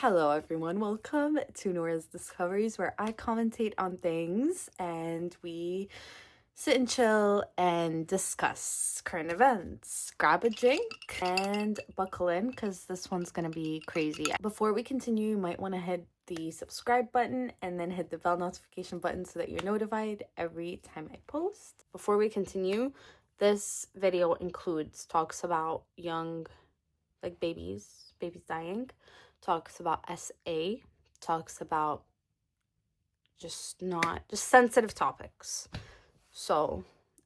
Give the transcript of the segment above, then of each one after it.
Hello everyone, welcome to Nora's Discoveries, where I commentate on things and we sit and chill and discuss current events. Grab a drink and buckle in because this one's gonna be crazy. Before we continue, you might want to hit the subscribe button and then hit the bell notification button so that you're notified every time I post. Before we continue, this video includes talks about young, like babies dying, talks about SA, talks about just sensitive topics. So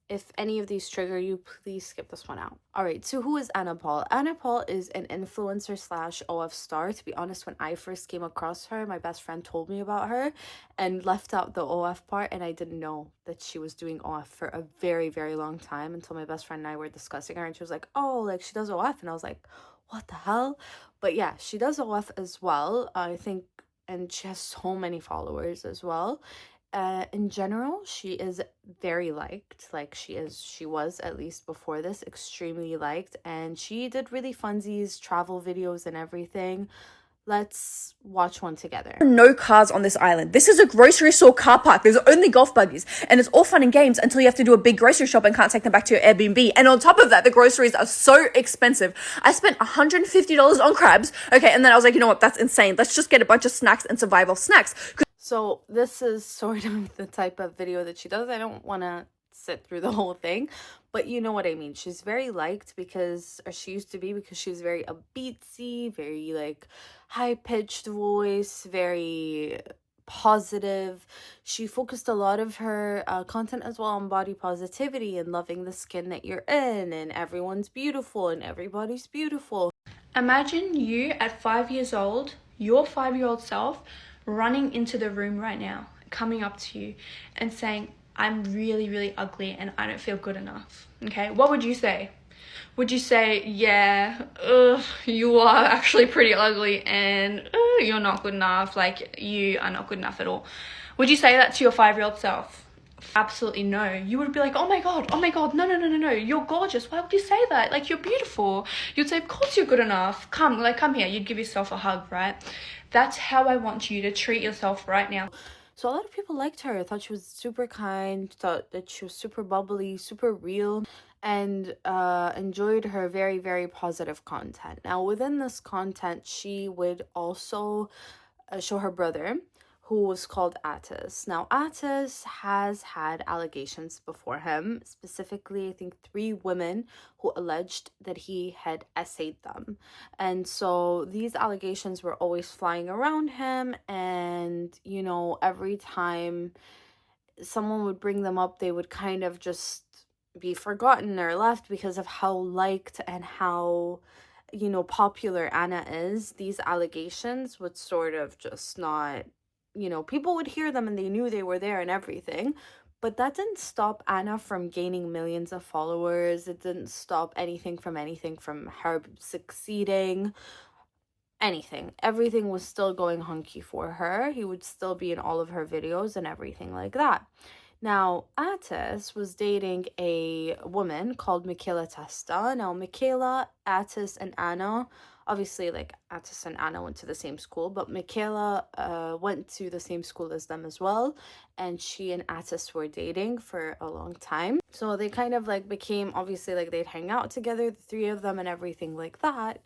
if any of these trigger you, please skip this one out. All right, so who is Anna Paul? Anna Paul is an influencer slash OF star. To be honest, when I first came across her, my best friend told me about her and left out the OF part, and I didn't know that she was doing OF for a very, very long time until my best friend and I were discussing her, and she was like, oh, like she does OF, and I was like, what the hell? But yeah, she does OF as well, I think, and she has so many followers as well. In general, she is very liked. Like she was, at least before this, extremely liked, and she did really funsies, travel videos and everything. Let's watch one together. No cars on this island. This is a grocery store car park. There's only golf buggies, and it's all fun and games until you have to do a big grocery shop and can't take them back to your Airbnb. And on top of that, the groceries are so expensive. I spent $150 on crabs. Okay, and then I was like, you know what? That's insane. Let's just get a bunch of snacks and survive off snacks. So this is sort of the type of video that she does. I don't want to sit through the whole thing, but you know what I mean. She's very liked because, or she used to be, because she's very upbeatsy, very like high-pitched voice, very positive. She focused a lot of her content as well on body positivity and loving the skin that you're in, and everyone's beautiful and everybody's beautiful. Imagine you at 5 years old, your 5-year-old self, running into the room right now, coming up to you and saying, I'm really, really ugly and I don't feel good enough. Okay, what would you say? Would you say, yeah, you are actually pretty ugly and you're not good enough, like you are not good enough at all? Would you say that to your 5-year-old self? Absolutely no. You would be like, oh my god, no, you're gorgeous. Why would you say that? Like, you're beautiful. You'd say, of course you're good enough. Come here. You'd give yourself a hug, right? That's how I want you to treat yourself right now. So a lot of people liked her, thought she was super kind, thought that she was super bubbly, super real, and enjoyed her very, very positive content. Now, within this content, she would also show her brother, who was called Atis. Now, Atis has had allegations before him, specifically, I think 3 women who alleged that he had essayed them. And so these allegations were always flying around him, and, you know, every time someone would bring them up, they would kind of just be forgotten or left because of how liked and how, you know, popular Anna is. These allegations would sort of just not, you know, people would hear them and they knew they were there and everything, but that didn't stop Anna from gaining millions of followers. It didn't stop anything from her succeeding. Anything. Everything was still going hunky for her. He would still be in all of her videos and everything like that. Now, Atis was dating a woman called Michaela Testa. Now, Michaela, Atis, and Anna, obviously, like, Atis and Anna went to the same school, but Michaela went to the same school as them as well, and she and Atis were dating for a long time. So they kind of, like, became, obviously, like, they'd hang out together, the 3 of them, and everything like that.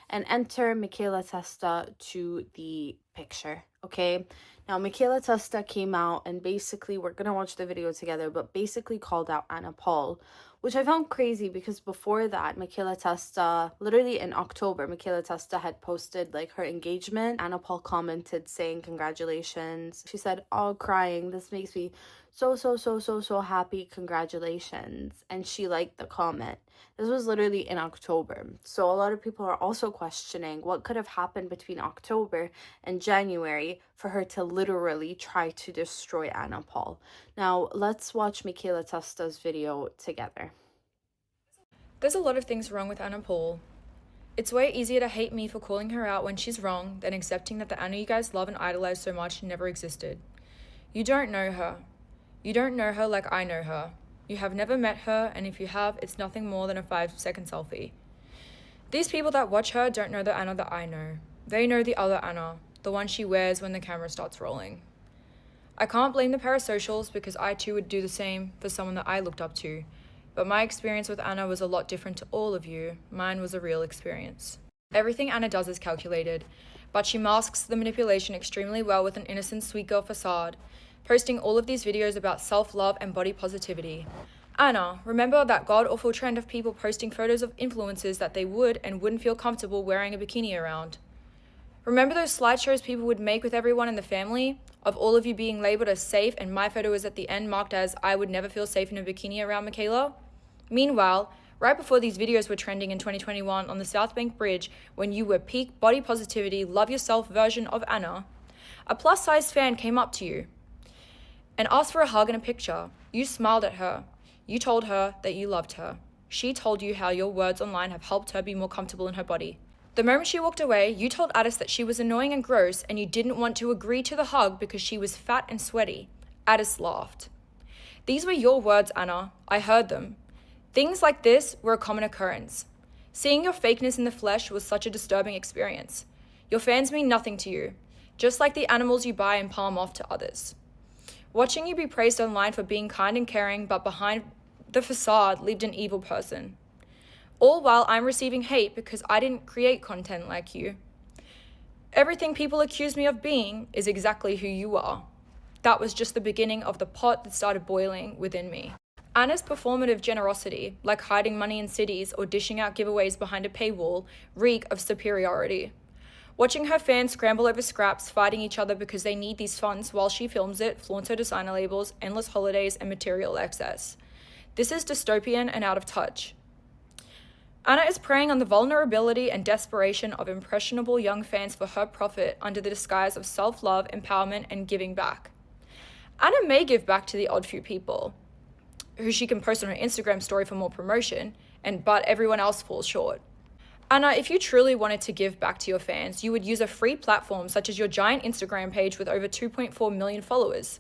And enter Michaela Testa to the picture, okay? Now, Michaela Testa came out and basically, we're gonna watch the video together, but basically called out Anna Paul, which I found crazy because before that, Michaela Testa, literally in October, Michaela Testa had posted like her engagement. Anna Paul commented saying, congratulations. She said, oh, crying, this makes me so happy, congratulations. And she liked the comment. This was literally in October. So a lot of people are also questioning what could have happened between October and January for her to literally try to destroy Anna Paul. Now, let's watch Michaela Testa's video together. There's a lot of things wrong with Anna Paul. It's way easier to hate me for calling her out when she's wrong than accepting that the Anna you guys love and idolize so much never existed. You don't know her. You don't know her like I know her. You have never met her, and if you have, it's nothing more than a 5-second selfie. These people that watch her don't know the Anna that I know. They know the other Anna, the one she wears when the camera starts rolling. I can't blame the parasocials because I too would do the same for someone that I looked up to, but my experience with Anna was a lot different to all of you. Mine was a real experience. Everything Anna does is calculated, but she masks the manipulation extremely well with an innocent sweet girl facade, posting all of these videos about self-love and body positivity. Anna, remember that god-awful trend of people posting photos of influencers that they would and wouldn't feel comfortable wearing a bikini around? Remember those slideshows people would make with everyone in the family, of all of you being labeled as safe and my photo was at the end marked as I would never feel safe in a bikini around Michaela? Meanwhile, right before these videos were trending in 2021 on the South Bank Bridge, when you were peak body positivity, love yourself version of Anna, a plus-size fan came up to you and asked for a hug and a picture. You smiled at her. You told her that you loved her. She told you how your words online have helped her be more comfortable in her body. The moment she walked away, you told Addis that she was annoying and gross and you didn't want to agree to the hug because she was fat and sweaty. Addis laughed. These were your words, Anna. I heard them. Things like this were a common occurrence. Seeing your fakeness in the flesh was such a disturbing experience. Your fans mean nothing to you, just like the animals you buy and palm off to others. Watching you be praised online for being kind and caring, but behind the facade lived an evil person. All while I'm receiving hate because I didn't create content like you. Everything people accuse me of being is exactly who you are. That was just the beginning of the pot that started boiling within me. Anna's performative generosity, like hiding money in cities or dishing out giveaways behind a paywall, reek of superiority. Watching her fans scramble over scraps, fighting each other because they need these funds while she films it, flaunts her designer labels, endless holidays, and material excess. This is dystopian and out of touch. Anna is preying on the vulnerability and desperation of impressionable young fans for her profit under the disguise of self-love, empowerment, and giving back. Anna may give back to the odd few people, who she can post on her Instagram story for more promotion, but everyone else falls short. Anna, if you truly wanted to give back to your fans, you would use a free platform such as your giant Instagram page with over 2.4 million followers.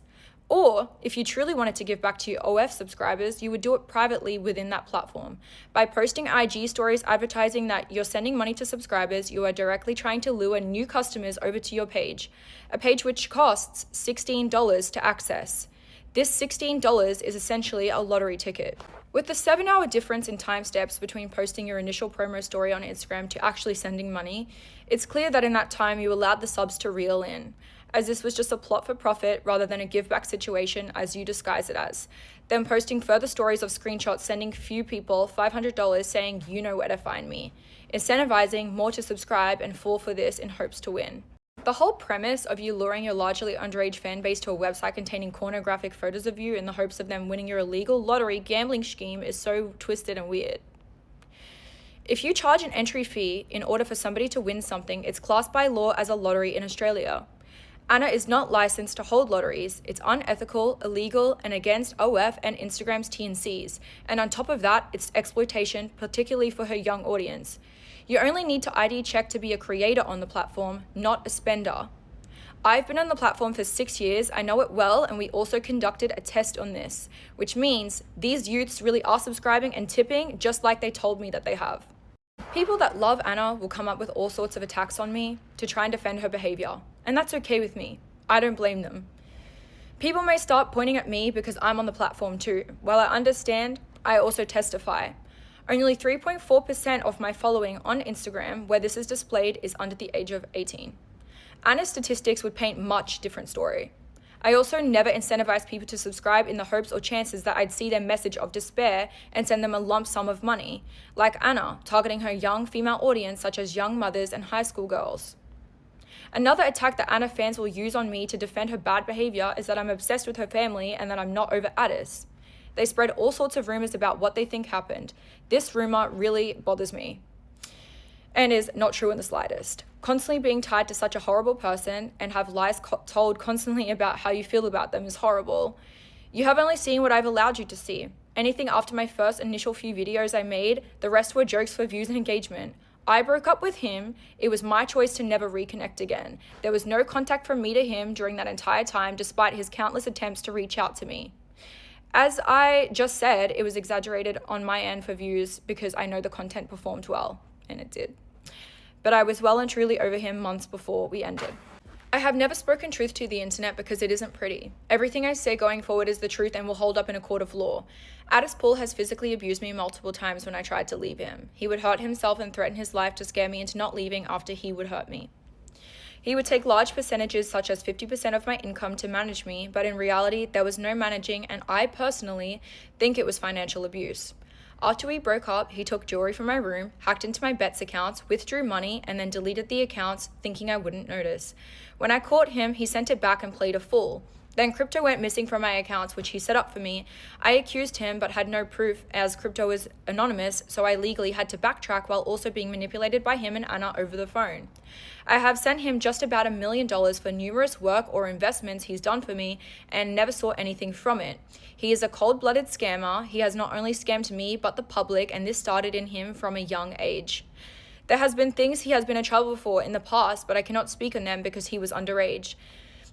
Or, if you truly wanted to give back to your OF subscribers, you would do it privately within that platform. By posting IG stories advertising that you're sending money to subscribers, you are directly trying to lure new customers over to your page, a page which costs $16 to access. This $16 is essentially a lottery ticket. With the 7-hour difference in time steps between posting your initial promo story on Instagram to actually sending money, it's clear that in that time you allowed the subs to reel in, as this was just a plot for profit rather than a give-back situation as you disguise it as. Then posting further stories of screenshots sending few people $500 saying you know where to find me, incentivizing more to subscribe and fall for this in hopes to win. The whole premise of you luring your largely underage fan base to a website containing pornographic photos of you in the hopes of them winning your illegal lottery gambling scheme is so twisted and weird. If you charge an entry fee in order for somebody to win something, it's classed by law as a lottery in Australia. Anna is not licensed to hold lotteries. It's unethical, illegal, and against OF and Instagram's T&Cs. And on top of that, it's exploitation, particularly for her young audience. You only need to ID check to be a creator on the platform, not a spender. I've been on the platform for 6 years, I know it well, and we also conducted a test on this, which means these youths really are subscribing and tipping just like they told me that they have. People that love Anna will come up with all sorts of attacks on me to try and defend her behavior, and that's okay with me. I don't blame them. People may start pointing at me because I'm on the platform too. While I understand, I also testify. Only 3.4% of my following on Instagram where this is displayed is under the age of 18. Anna's statistics would paint much different story. I also never incentivize people to subscribe in the hopes or chances that I'd see their message of despair and send them a lump sum of money, like Anna, targeting her young female audience such as young mothers and high school girls. Another attack that Anna fans will use on me to defend her bad behavior is that I'm obsessed with her family and that I'm not over Addis. They spread all sorts of rumors about what they think happened. This rumor really bothers me and is not true in the slightest. Constantly being tied to such a horrible person and have lies told constantly about how you feel about them is horrible. You have only seen what I've allowed you to see. Anything after my first initial few videos I made, the rest were jokes for views and engagement. I broke up with him. It was my choice to never reconnect again. There was no contact from me to him during that entire time, despite his countless attempts to reach out to me. As I just said, it was exaggerated on my end for views because I know the content performed well, and it did. but I was well and truly over him months before we ended. I have never spoken truth to the internet because it isn't pretty. Everything I say going forward is the truth and will hold up in a court of law. Addis Paul has physically abused me multiple times when I tried to leave him. He would hurt himself and threaten his life to scare me into not leaving after he would hurt me. He would take large percentages, such as 50% of my income, to manage me, but in reality, there was no managing, and I personally think it was financial abuse. After we broke up, he took jewelry from my room, hacked into my bets accounts, withdrew money, and then deleted the accounts, thinking I wouldn't notice. When I caught him, he sent it back and played a fool. Then crypto went missing from my accounts, which he set up for me. I accused him but had no proof as crypto is anonymous, so I legally had to backtrack while also being manipulated by him and Anna over the phone. I have sent him just about $1 million for numerous work or investments he's done for me and never saw anything from it. He is a cold-blooded scammer. He has not only scammed me but the public, and this started in him from a young age. There has been things he has been in trouble for in the past, but I cannot speak on them because he was underage.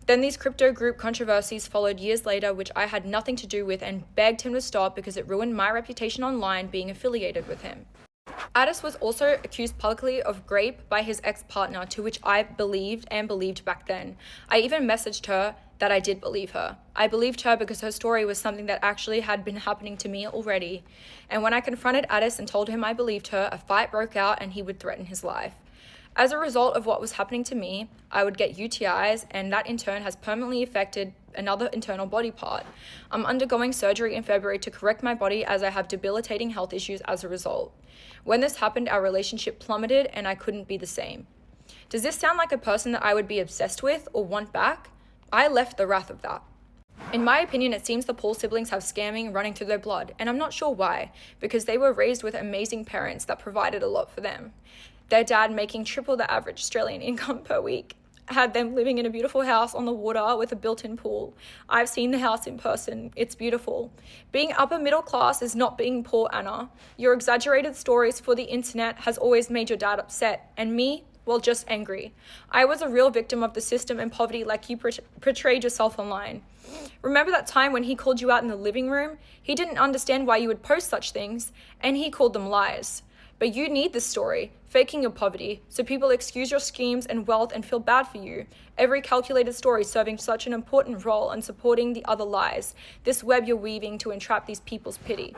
Then these crypto group controversies followed years later, which I had nothing to do with, and begged him to stop because it ruined my reputation online being affiliated with him. Addis was also accused publicly of rape by his ex-partner, to which I believed back then. I even messaged her that I did believe her. I believed her because her story was something that actually had been happening to me already. And when I confronted Addis and told him I believed her, a fight broke out and he would threaten his life. As a result of what was happening to me, I would get UTIs, and that in turn has permanently affected another internal body part. I'm undergoing surgery in February to correct my body as I have debilitating health issues as a result. When this happened, our relationship plummeted and I couldn't be the same. Does this sound like a person that I would be obsessed with or want back? I left the wrath of that. In my opinion, it seems the Paul siblings have scamming running through their blood, and I'm not sure why, because they were raised with amazing parents that provided a lot for them. Their dad, making triple the average Australian income per week, had them living in a beautiful house on the water with a built-in pool. I've seen the house in person. It's beautiful. Being upper middle class is not being poor, Anna. Your exaggerated stories for the internet has always made your dad upset, and me, well, just angry. I was a real victim of the system and poverty like you portrayed yourself online. Remember that time when he called you out in the living room? He didn't understand why you would post such things, and he called them lies. But you need this story, faking your poverty, so people excuse your schemes and wealth and feel bad for you. Every calculated story serving such an important role in supporting the other lies. This web you're weaving to entrap these people's pity.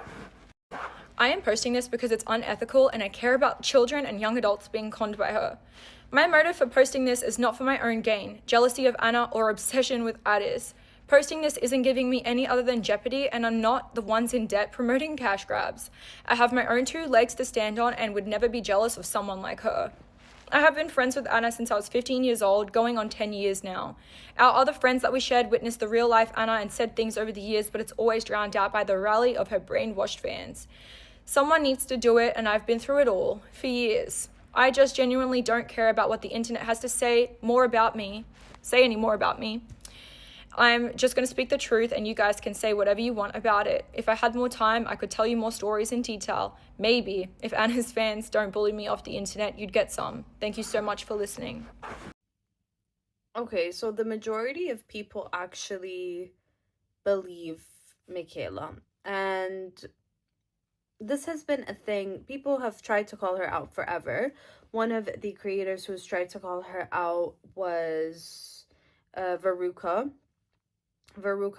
I am posting this because it's unethical and I care about children and young adults being conned by her. My motive for posting this is not for my own gain, jealousy of Anna, or obsession with Addis. Posting this isn't giving me any other than jeopardy, and I'm not the ones in debt promoting cash grabs. I have my own 2 legs to stand on and would never be jealous of someone like her. I have been friends with Anna since I was 15 years old, going on 10 years now. Our other friends that we shared witnessed the real life Anna and said things over the years, but it's always drowned out by the rally of her brainwashed fans. Someone needs to do it, and I've been through it all, for years. I just genuinely don't care about what the internet has to say any more about me. I'm just going to speak the truth, and you guys can say whatever you want about it. If I had more time, I could tell you more stories in detail. Maybe, if Anna's fans don't bully me off the internet, you'd get some. Thank you so much for listening. Okay, so the majority of people actually believe Michaela, and this has been a thing. People have tried to call her out forever. One of the creators who's tried to call her out was Veruca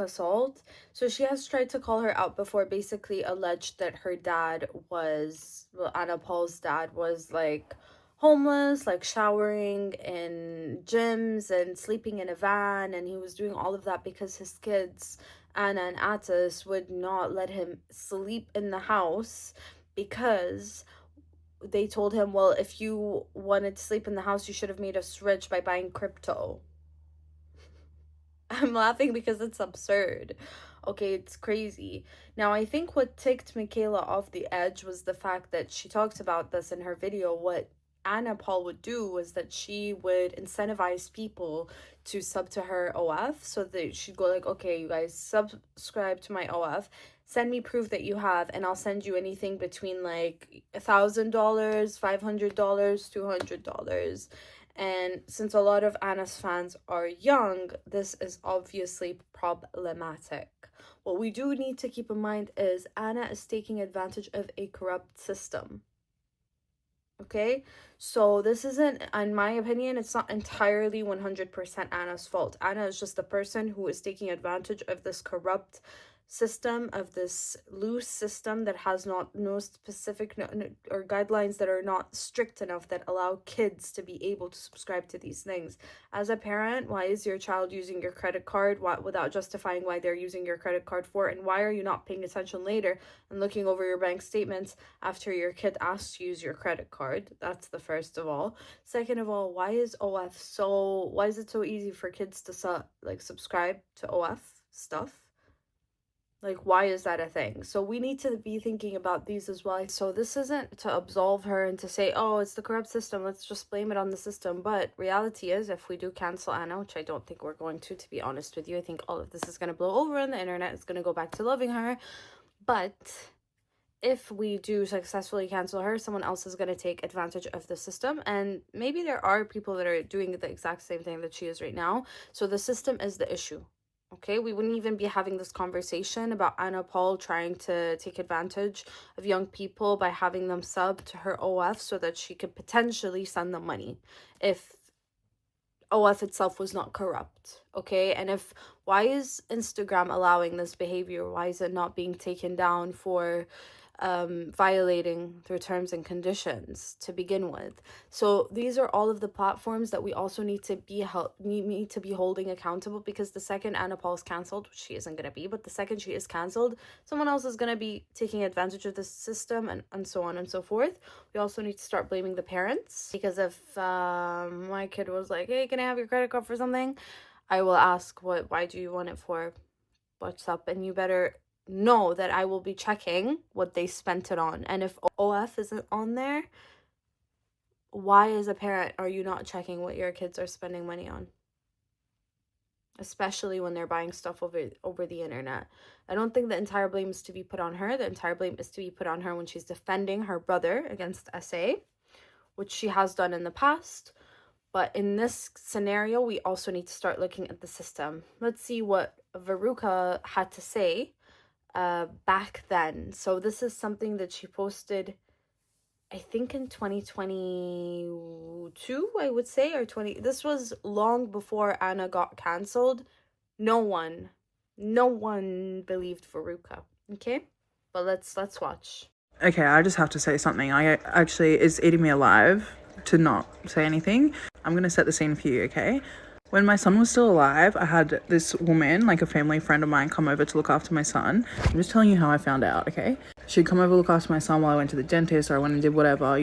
Salt. So she has tried to call her out before, basically alleged that her dad was, well, Anna Paul's dad was like homeless, like showering in gyms and sleeping in a van, and he was doing all of that because his kids, Anna and Addis, would not let him sleep in the house because they told him, well, if you wanted to sleep in the house, you should have made us rich by buying crypto. I'm laughing because it's absurd. Okay, it's crazy. Now, I think what ticked Michaela off the edge was the fact that she talked about this in her video. What Anna Paul would do was that she would incentivize people to sub to her OF. So that she'd go like, okay, you guys subscribe to my OF. Send me proof that you have, and I'll send you anything between like $1,000, $500, $200. And since a lot of Anna's fans are young, this is obviously problematic. What we do need to keep in mind is Anna is taking advantage of a corrupt system. Okay, so this isn't, in my opinion, it's not entirely 100% Anna's fault. Anna is just the person who is taking advantage of this corrupt system, of this loose system that has no specific or guidelines that are not strict enough that allow kids to be able to subscribe to these things. As a parent, why is your child using your credit card without justifying why they're using your credit card for, and why are you not paying attention later and looking over your bank statements after your kid asks to use your credit card? That's the first of all. Second of all, why is it so easy for kids to subscribe to OF stuff? Like, why is that a thing? So we need to be thinking about these as well. So this isn't to absolve her and to say, oh, it's the corrupt system, let's just blame it on the system. But reality is, if we do cancel Anna, which I don't think we're going to be honest with you, I think all of this is going to blow over on the internet. It's going to go back to loving her. But if we do successfully cancel her, someone else is going to take advantage of the system. And maybe there are people that are doing the exact same thing that she is right now. So the system is the issue. Okay, we wouldn't even be having this conversation about Anna Paul trying to take advantage of young people by having them sub to her OF so that she could potentially send them money if OF itself was not corrupt. Okay, and why is Instagram allowing this behavior? Why is it not being taken down for violating their terms and conditions to begin with? So these are all of the platforms that we also need to be holding accountable, because the second Anna Paul is cancelled, which she isn't going to be, but the second she is cancelled, someone else is going to be taking advantage of the system, and so on and so forth. We also need to start blaming the parents, because if my kid was like, hey, can I have your credit card for something, I will ask, why do you want it for? What's up? And you better know that I will be checking what they spent it on. And if OF isn't on there, why as a parent are you not checking what your kids are spending money on? Especially when they're buying stuff over the internet. I don't think the entire blame is to be put on her. The entire blame is to be put on her when she's defending her brother against SA, which she has done in the past. But in this scenario, we also need to start looking at the system. Let's see what Veruca had to say back then. So this is something that she posted, I think in 2022, I would say, or this was long before Anna got cancelled. No one believed Veruca. Okay, but let's watch. Okay, I just have to say something. It's eating me alive to not say anything. I'm gonna set the scene for you, okay? When my son was still alive, I had this woman, like a family friend of mine, come over to look after my son. I'm just telling you how I found out, okay? She'd come over to look after my son while I went to the dentist, or I went and did whatever,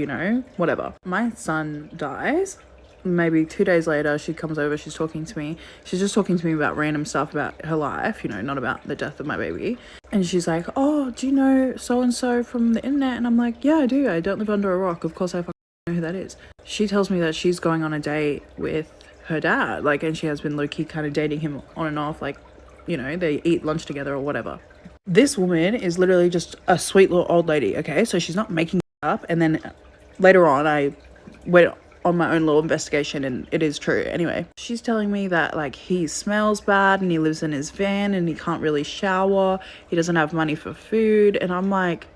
whatever. My son dies. Maybe 2 days later, she comes over, she's talking to me. She's just talking to me about random stuff about her life, not about the death of my baby. And she's like, oh, do you know so-and-so from the internet? And I'm like, yeah, I do. I don't live under a rock. Of course I fucking know who that is. She tells me that she's going on a date with her dad, and she has been low-key kind of dating him on and off, they eat lunch together or whatever. This woman is literally just a sweet little old lady, okay? So she's not making it up. And then later on, I went on my own little investigation, and it is true. Anyway, she's telling me that he smells bad and he lives in his van and he can't really shower, he doesn't have money for food. And I'm like,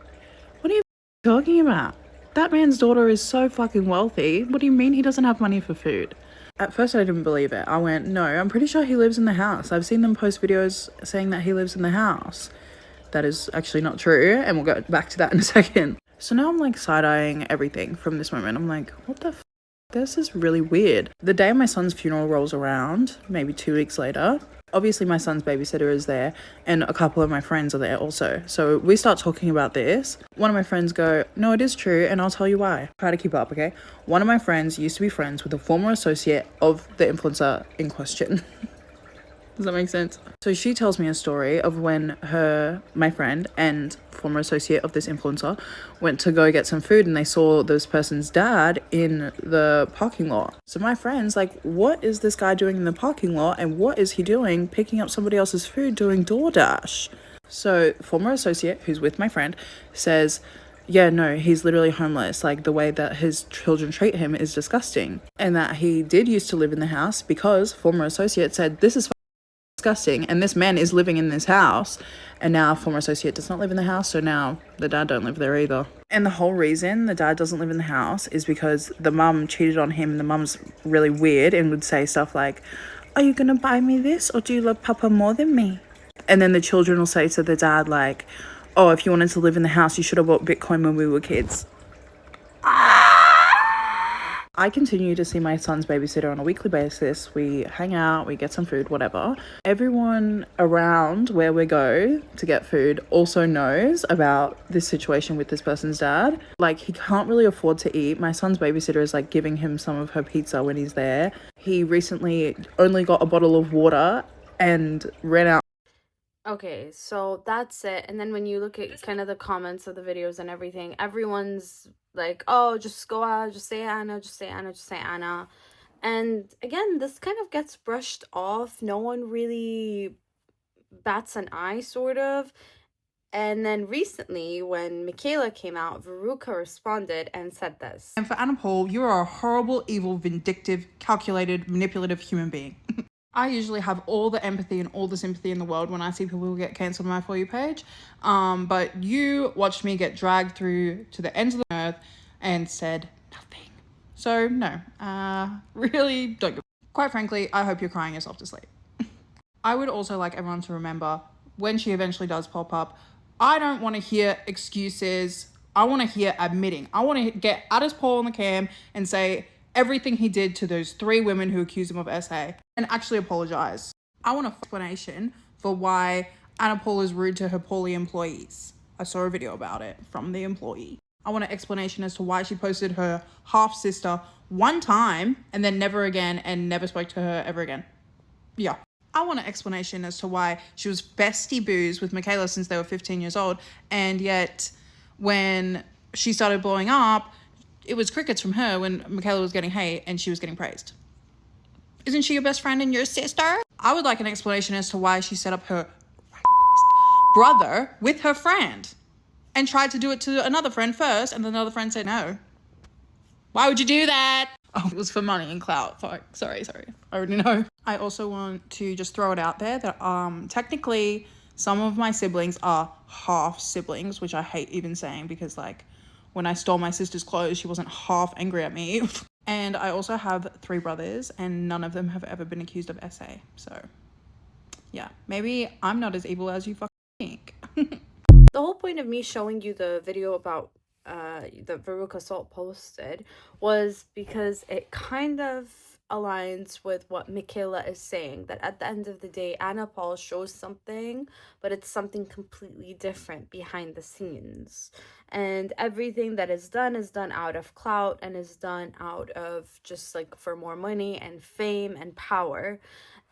what are you talking about? That man's daughter is so fucking wealthy. What do you mean he doesn't have money for food? At first I didn't believe it. I went, no, I'm pretty sure he lives in the house. I've seen them post videos saying that he lives in the house. That is actually not true, and we'll go back to that in a second. So now I'm side-eyeing everything from this moment. I'm like, what the f***? This is really weird. The day my son's funeral rolls around, maybe 2 weeks later, obviously my son's babysitter is there, and a couple of my friends are there also. So we start talking about this. One of my friends go, no, it is true, and I'll tell you why. Try to keep up, okay? One of my friends used to be friends with a former associate of the influencer in question. Does that make sense? So she tells me a story of when my friend and former associate of this influencer went to go get some food, and they saw this person's dad in the parking lot. So my friend's like, what is this guy doing in the parking lot, and what is he doing picking up somebody else's food doing DoorDash? So former associate, who's with my friend, says, yeah, no, he's literally homeless. The way that his children treat him is disgusting. And that he did used to live in the house because former associate said, this is disgusting, and this man is living in this house. And now former associate does not live in the house, so now the dad don't live there either. And the whole reason the dad doesn't live in the house is because the mum cheated on him, and the mum's really weird and would say stuff like, "Are you gonna buy me this, or do you love Papa more than me?" And then the children will say to the dad like, "Oh, if you wanted to live in the house, you should have bought Bitcoin when we were kids." I continue to see my son's babysitter on a weekly basis. We hang out, we get some food, whatever. Everyone around where we go to get food also knows about this situation with this person's dad. Like, he can't really afford to eat. My son's babysitter is like giving him some of her pizza when he's there. He recently only got a bottle of water and ran out. Okay, so that's it. And then when you look at kind of the comments of the videos and everything, everyone's like, oh, just go out, just say Anna, just say Anna, just say Anna. And again, this kind of gets brushed off. No one really bats an eye, sort of. And then recently, when Michaela came out, Veruca responded and said this. And for Anna Paul, you are a horrible, evil, vindictive, calculated, manipulative human being. I usually have all the empathy and all the sympathy in the world when I see people get cancelled on my For You page. But you watched me get dragged through to the ends of the earth and said nothing. So no, really don't give. Quite frankly, I hope you're crying yourself to sleep. I would also like everyone to remember, when she eventually does pop up, I don't want to hear excuses. I want to hear admitting. I want to get Addis Paul on the cam and say everything he did to those 3 women who accused him of SA and actually apologize. I want an explanation for why Anna Paul is rude to her poly employees. I saw a video about it from the employee. I want an explanation as to why she posted her half-sister one time and then never again, and never spoke to her ever again. Yeah. I want an explanation as to why she was bestie boos with Michaela since they were 15 years old, and yet when she started blowing up, it was crickets from her when Michaela was getting hate and she was getting praised. Isn't she your best friend and your sister? I would like an explanation as to why she set up her brother with her friend and tried to do it to another friend first, and then another friend said no. Why would you do that? Oh, it was for money and clout. Fuck. Sorry. I already know. I also want to just throw it out there that technically some of my siblings are half siblings, which I hate even saying, because like when I stole my sister's clothes, she wasn't half angry at me. And I also have 3 brothers, and none of them have ever been accused of SA. So yeah, maybe I'm not as evil as you fucking think. The whole point of me showing you the video about that Veruca Salt posted was because it kind of aligns with what Michaela is saying, that at the end of the day, Anna Paul shows something, but it's something completely different behind the scenes. And everything that is done out of clout and is done out of just like for more money and fame and power.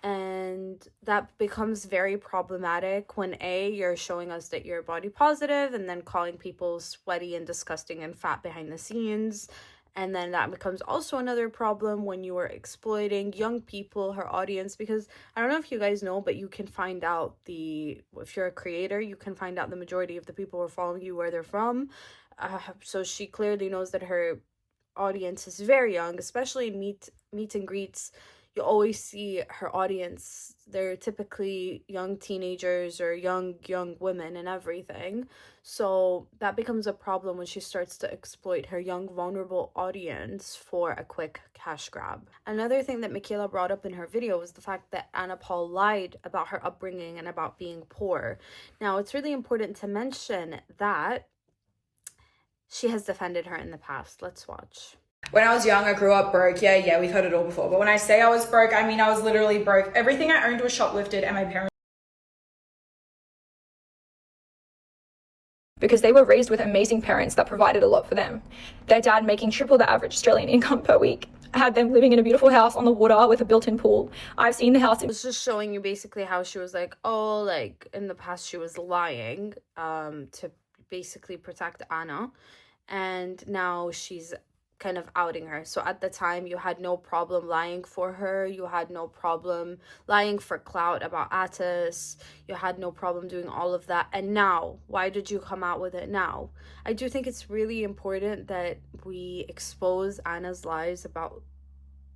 And that becomes very problematic when you're showing us that you're body positive and then calling people sweaty and disgusting and fat behind the scenes. And then that becomes also another problem when you are exploiting young people, her audience, because I don't know if you guys know, but you can find out if you're a creator, you can find out the majority of the people who are following you, where they're from. So she clearly knows that her audience is very young, especially in meet and greets. You always see her audience, they're typically young teenagers or young women and everything. So that becomes a problem when she starts to exploit her young, vulnerable audience for a quick cash grab. Another thing that Michaela brought up in her video was the fact that Anna Paul lied about her upbringing and about being poor. Now, it's really important to mention that she has defended her in the past. Let's watch. When I was young, I grew up broke. Yeah, we've heard it all before. But when I say I was broke, I mean I was literally broke. Everything I owned was shoplifted, and my parents... Because they were raised with amazing parents that provided a lot for them. Their dad making triple the average Australian income per week. I had them living in a beautiful house on the water with a built-in pool. I've seen the house. It was just showing you basically how she was like, oh, like in the past she was lying to basically protect Anna. And now she's kind of outing her. So at the time, you had no problem lying for her. You had no problem lying for clout about Atis. You had no problem doing all of that. And now, why did you come out with it now? I do think it's really important that we expose Anna's lies about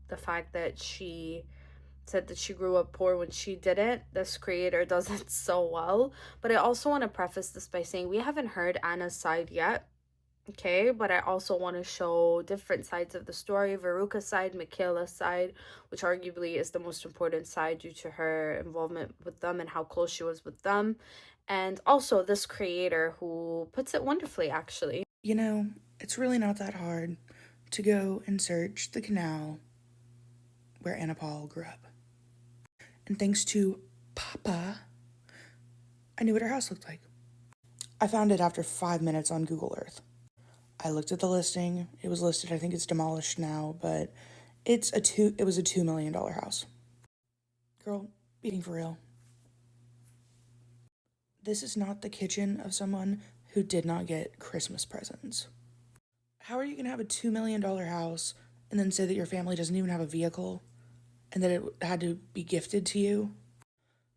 the fact that she said that she grew up poor when she didn't. This creator does it so well. But I also want to preface this by saying we haven't heard Anna's side yet. okay? But I also want to show different sides of the story, Veruca's side, Michaela's side, which arguably is the most important side due to her involvement with them and how close she was with them. And also this creator who puts it wonderfully, actually. You know, it's really not that hard to go and search the canal where Anna Paul grew up. And thanks to Papa, I knew what her house looked like. I found it after 5 minutes on Google Earth. I looked at the listing. It was listed, I think it's demolished now, but it was a $2 million house. Girl, being for real. This is not the kitchen of someone who did not get Christmas presents. How are you going to have a $2 million house and then say that your family doesn't even have a vehicle and that it had to be gifted to you?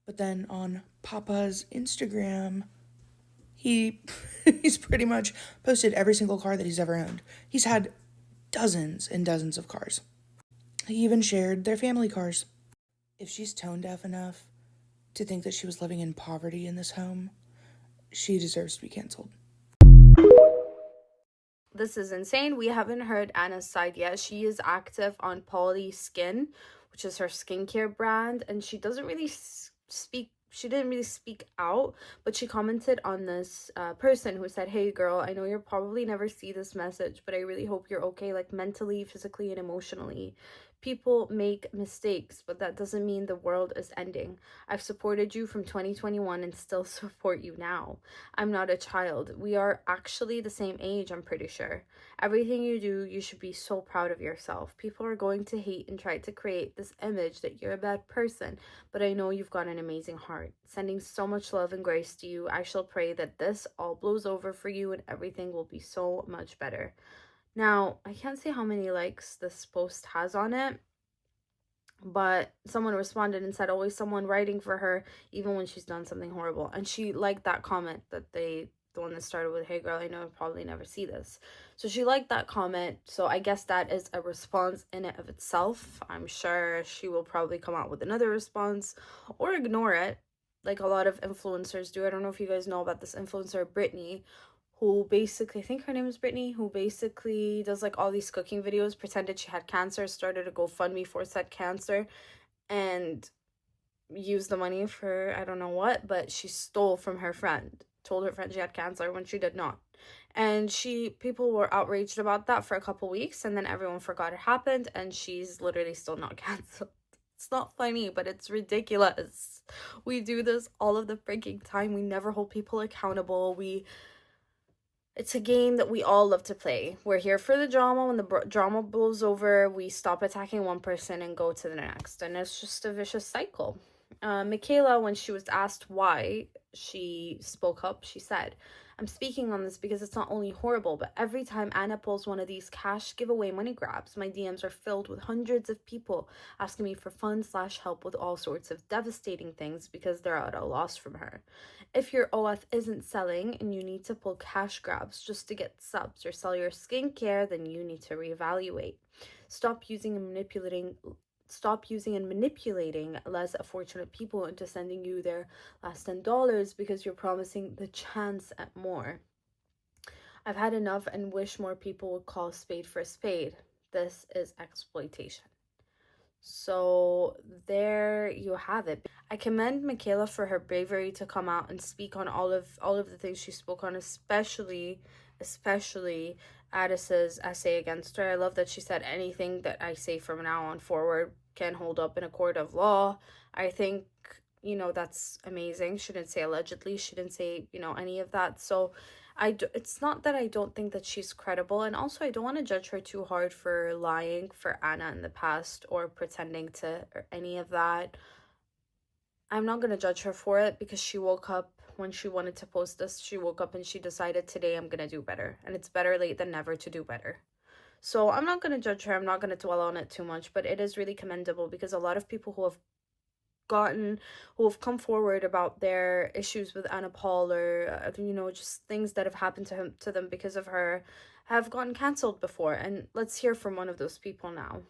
But then on Papa's Instagram, he's pretty much posted every single car that he's ever owned. He's had dozens and dozens of cars. He even shared their family cars. If she's tone deaf enough to think that she was living in poverty in this home, she deserves to be canceled. This is insane. We haven't heard Anna's side yet. She is active on Poly Skin, which is her skincare brand, and she doesn't really she didn't really speak out, but she commented on this person who said, "Hey girl, I know you'll probably never see this message, but I really hope you're okay, like mentally, physically, and emotionally. People make mistakes, but that doesn't mean the world is ending. I've supported you from 2021 and still support you now. I'm not a child. We are actually the same age, I'm pretty sure. Everything you do, you should be so proud of yourself. People are going to hate and try to create this image that you're a bad person, but I know you've got an amazing heart. Sending so much love and grace to you. I shall pray that this all blows over for you and everything will be so much better." Now, I can't say how many likes this post has on it, but someone responded and said, "Always someone writing for her, even when she's done something horrible." And she liked that comment that the one that started with, "Hey girl, I know I'll probably never see this." So she liked that comment. So I guess that is a response in and of itself. I'm sure she will probably come out with another response or ignore it, like a lot of influencers do. I don't know if you guys know about this influencer, Brittany, who basically, I think her name is Brittany, who basically does like all these cooking videos, pretended she had cancer, started a GoFundMe for said cancer, and used the money for I don't know what, but she stole from her friend, told her friend she had cancer when she did not. And people were outraged about that for a couple weeks, and then everyone forgot it happened, and she's literally still not canceled. It's not funny, but it's ridiculous. We do this all of the freaking time. We never hold people accountable. It's a game that we all love to play. We're here for the drama. When the drama blows over, we stop attacking one person and go to the next. And it's just a vicious cycle. Michaela, when she was asked why she spoke up, she said, "I'm speaking on this because it's not only horrible, but every time Anna pulls one of these cash giveaway money grabs, my DMs are filled with hundreds of people asking me for funds/help with all sorts of devastating things because they're at a loss from her. If your OF isn't selling and you need to pull cash grabs just to get subs or sell your skincare, then you need to reevaluate. Stop using and manipulating less fortunate people into sending you their last $10 because you're promising the chance at more. I've had enough and wish more people would call a spade for a spade. This is exploitation." So there you have it. I commend Michaela for her bravery to come out and speak on all of the things she spoke on, especially Addis's essay against her. I love that she said anything that I say from now on forward can hold up in a court of law. I think, that's amazing. She didn't say allegedly. She didn't say, any of that. So it's not that I don't think that she's credible. And also, I don't want to judge her too hard for lying for Anna in the past or pretending to or any of that. I'm not going to judge her for it because she woke up when she wanted to post this. She woke up and she decided, today I'm going to do better. And it's better late than never to do better. So I'm not going to judge her. I'm not going to dwell on it too much, but it is really commendable because a lot of people who have come forward about their issues with Anna Paul or, just things that have happened to them because of her have gotten cancelled before. And let's hear from one of those people now.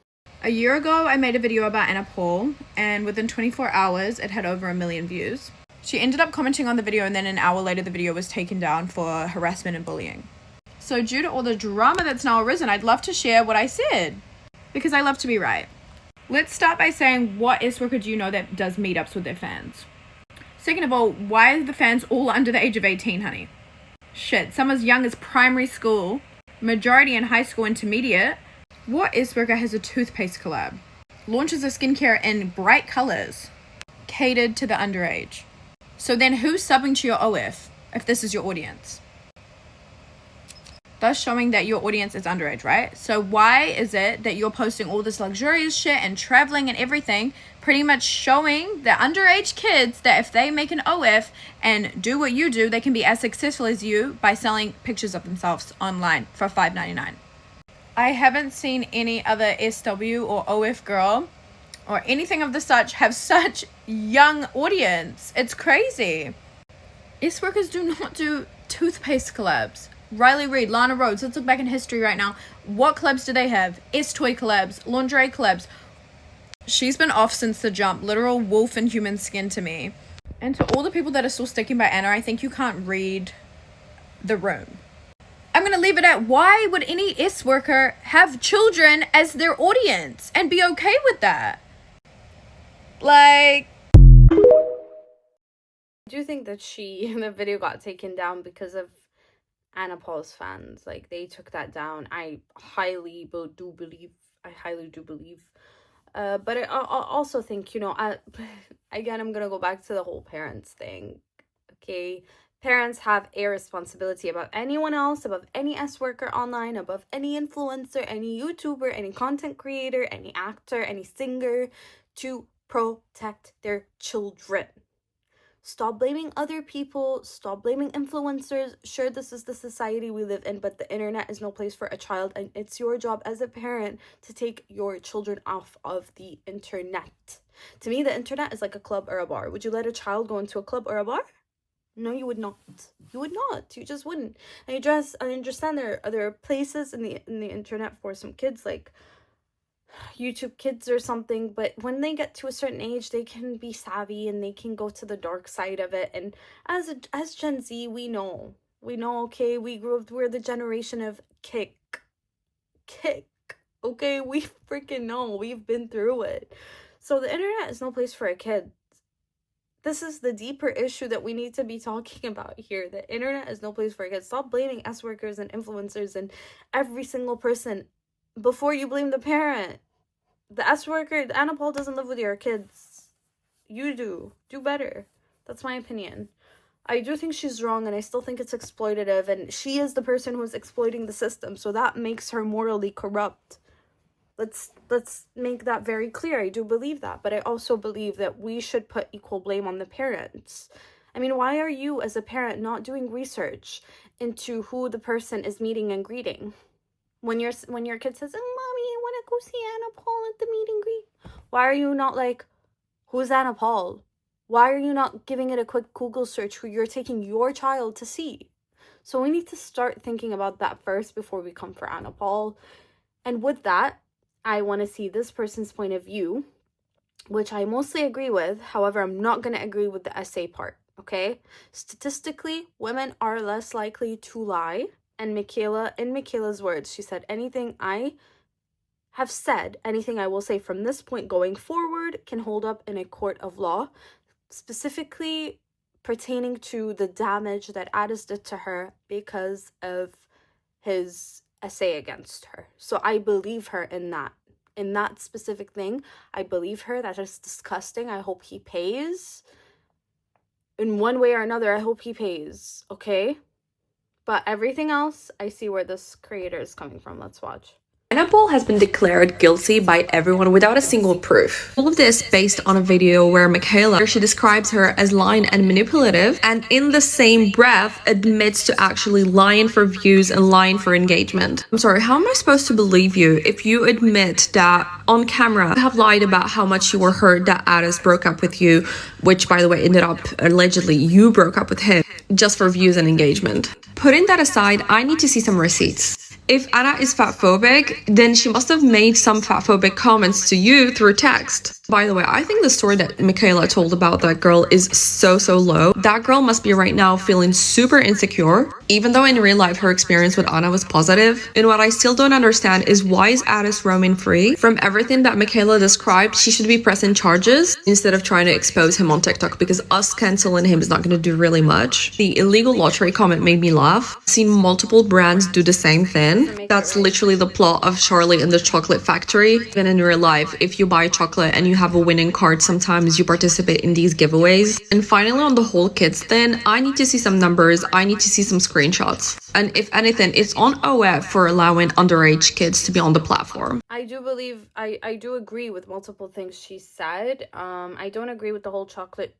A year ago, I made a video about Anna Paul, and within 24 hours, it had over 1 million views. She ended up commenting on the video, and then an hour later, the video was taken down for harassment and bullying. So due to all the drama that's now arisen, I'd love to share what I said because I love to be right. Let's start by saying, what S-worker do you know that does meetups with their fans? Second of all, why are the fans all under the age of 18, honey? Shit, some as young as primary school, majority in high school intermediate. What S-worker has a toothpaste collab? Launches a skincare in bright colors, catered to the underage. So then who's subbing to your OF if this is your audience? Thus showing that your audience is underage, right? So why is it that you're posting all this luxurious shit and traveling and everything, pretty much showing the underage kids that if they make an OF and do what you do, they can be as successful as you by selling pictures of themselves online for $5.99. I haven't seen any other SW or OF girl or anything of the such have such young audience. It's crazy. S-workers do not do toothpaste collabs. Riley Reid, Lana Rhodes, let's look back in history right now. What collabs do they have? S-toy collabs, lingerie collabs. She's been off since the jump. Literal wolf in human skin to me. And to all the people that are still sticking by Anna, I think you can't read the room. I'm going to leave it at, why would any S-worker have children as their audience and be okay with that? Like, I do think that the video got taken down because of Anna Paul's fans. Like, they took that down. I highly do believe. But I also think, again, I'm gonna go back to the whole parents thing. Okay, parents have a responsibility above anyone else, above any S-worker online, above any influencer, any YouTuber, any content creator, any actor, any singer, to protect their children. Stop blaming other people. Stop blaming influencers. Sure, this is the society we live in, but the internet is no place for a child, and it's your job as a parent to take your children off of the internet. To me, the internet is like a club or a bar. Would you let a child go into a club or a bar? No, you would not. You would not. You just wouldn't. I understand there are other places in the internet for some kids, like YouTube Kids or something, but when they get to a certain age, they can be savvy and they can go to the dark side of it. And as Gen Z, we know, okay, we're the generation of kick, okay, we freaking know, we've been through it. So the internet is no place for a kid. This is the deeper issue that we need to be talking about here. The internet is no place for a kid. Stop blaming S-workers and influencers and every single person before you blame the parent. The S-worker, Anna Paul doesn't live with your kids. You do. Do better. That's my opinion. I do think she's wrong, and I still think it's exploitative, and she is the person who's exploiting the system, so that makes her morally corrupt. Let's make that very clear. I do believe that, but I also believe that we should put equal blame on the parents. I mean, why are you as a parent not doing research into who the person is meeting and greeting? When your kid says, "Mommy, I want to go see Anna Paul at the meet and greet," why are you not like, who's Anna Paul? Why are you not giving it a quick Google search who you're taking your child to see? So we need to start thinking about that first before we come for Anna Paul. And with that, I want to see this person's point of view, which I mostly agree with. However, I'm not going to agree with the essay part, okay? Statistically, women are less likely to lie. And in Michaela's words, she said, anything I have said, anything I will say from this point going forward can hold up in a court of law, specifically pertaining to the damage that Addis did to her because of his essay against her. So I believe her in that specific thing. I believe her. That is disgusting. I hope he pays. In one way or another, I hope he pays, okay? But everything else, I see where this creator is coming from. Let's watch. Anna Paul has been declared guilty by everyone without a single proof. All of this based on a video where Michaela, she describes her as lying and manipulative, and in the same breath admits to actually lying for views and lying for engagement. I'm sorry, how am I supposed to believe you if you admit that on camera you have lied about how much you were hurt that Addis broke up with you, which by the way ended up allegedly you broke up with him, just for views and engagement? Putting that aside, I need to see some receipts. If Anna is fatphobic, then she must have made some fatphobic comments to you through text. By the way, I think the story that Michaela told about that girl is so low. That girl must be right now feeling super insecure, even though in real life her experience with Anna was positive. And what I still don't understand is why is Addis roaming free? From everything that Michaela described, she should be pressing charges instead of trying to expose him on TikTok, because us canceling him is not going to do really much. The illegal lottery comment made me laugh. I've seen multiple brands do the same thing. That's literally the plot of Charlie and the Chocolate Factory. Even in real life, if you buy chocolate and you have a winning card, sometimes you participate in these giveaways. And finally, on the whole kids thing, I need to see some numbers, I need to see some screenshots. And if anything, it's on OF for allowing underage kids to be on the platform. I do believe, I do agree with multiple things she said. I don't agree with the whole chocolate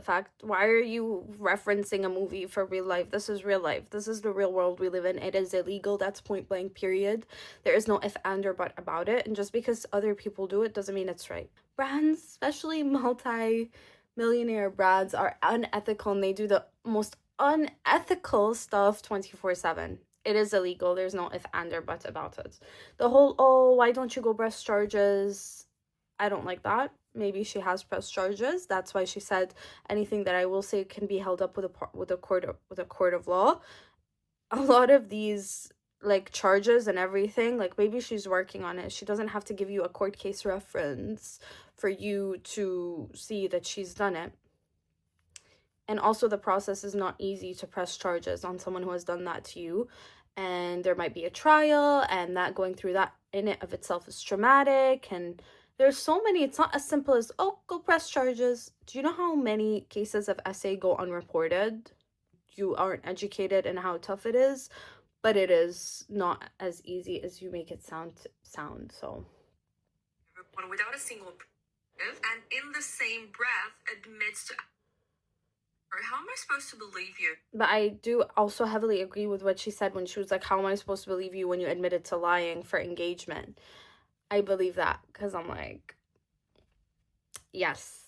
fact. Why are you referencing a movie for real life? This is real life. This is the real world we live in. It is illegal. That's point blank, period. There is no if, and, or but about it. And just because other people do it doesn't mean it's right. Brands, especially multi-millionaire brands, are unethical, and they do the most unethical stuff 24/7. It is illegal. There's no if, and, or but about it. The whole, oh, why don't you go press charges? I don't like that. Maybe she has pressed charges. That's why she said anything that I will say can be held up with a court of law. A lot of these like charges and everything, like maybe she's working on it. She doesn't have to give you a court case reference for you to see that she's done it. And also the process is not easy to press charges on someone who has done that to you. And there might be a trial, and that going through that in it of itself is traumatic. And there's so many, it's not as simple as, oh, go press charges. Do you know how many cases of SA go unreported? You aren't educated in how tough it is, but it is not as easy as you make it sound. So without a single proof, and in the same breath admits to, how am I supposed to believe you? But I do also heavily agree with what she said when she was like, how am I supposed to believe you when you admitted to lying for engagement? I believe that, because I'm like, yes,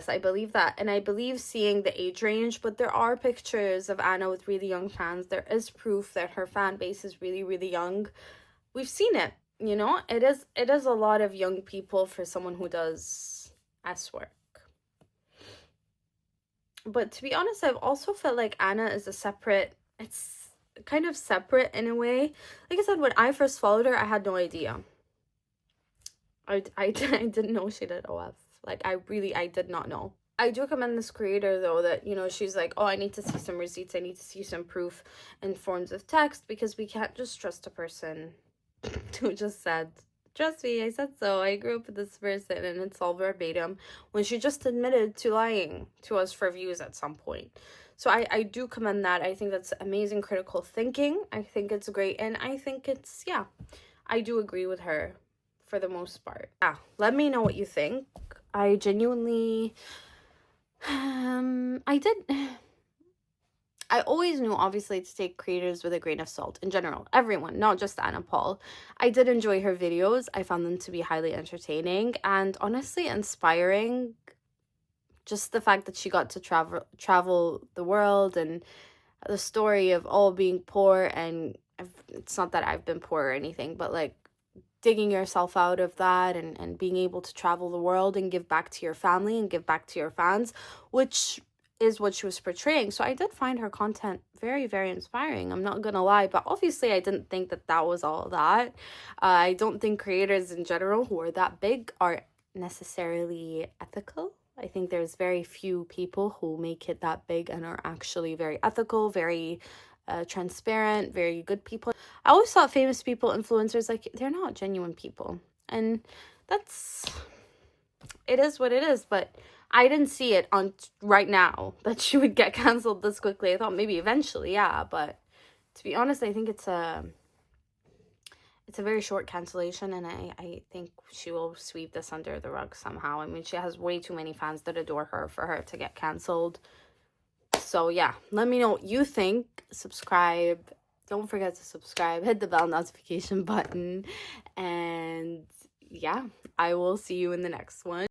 I believe that. And I believe seeing the age range, but there are pictures of Anna with really young fans. There is proof that her fan base is really, really young. We've seen it, you know? It is a lot of young people for someone who does S work. But to be honest, I've also felt like Anna is it's kind of separate in a way. Like I said, when I first followed her, I had no idea. I didn't know she did OF. Like, I did not know. I do commend this creator, though, that, you know, she's like, oh, I need to see some receipts. I need to see some proof in forms of text, because we can't just trust a person who just said, trust me, I said so. I grew up with this person, and it's all verbatim, when she just admitted to lying to us for views at some point. So I do commend that. I think that's amazing critical thinking. I think it's great, and I think it's, yeah, I do agree with her for the most part. Yeah, let me know what you think. I genuinely, I always knew, obviously, to take creators with a grain of salt in general. Everyone, not just Anna Paul. I did enjoy her videos. I found them to be highly entertaining and honestly inspiring. Just the fact that she got to travel the world, and the story of all being poor, and it's not that I've been poor or anything, but like digging yourself out of that, and being able to travel the world and give back to your family and give back to your fans, which is what she was portraying. So I did find her content very, very inspiring. I'm not gonna lie, but obviously I didn't think that was all that. I don't think creators in general who are that big are necessarily ethical. I think there's very few people who make it that big and are actually very ethical, very transparent, very good people. I always thought famous people, influencers, like, they're not genuine people, and it is what it is. But I didn't see it on right now that she would get canceled this quickly. I thought maybe eventually, yeah, but to be honest, I think it's a very short cancellation, and I think she will sweep this under the rug somehow. I mean, she has way too many fans that adore her for her to get canceled. So yeah, let me know what you think. Subscribe. Don't forget to subscribe. Hit the bell notification button. And yeah, I will see you in the next one.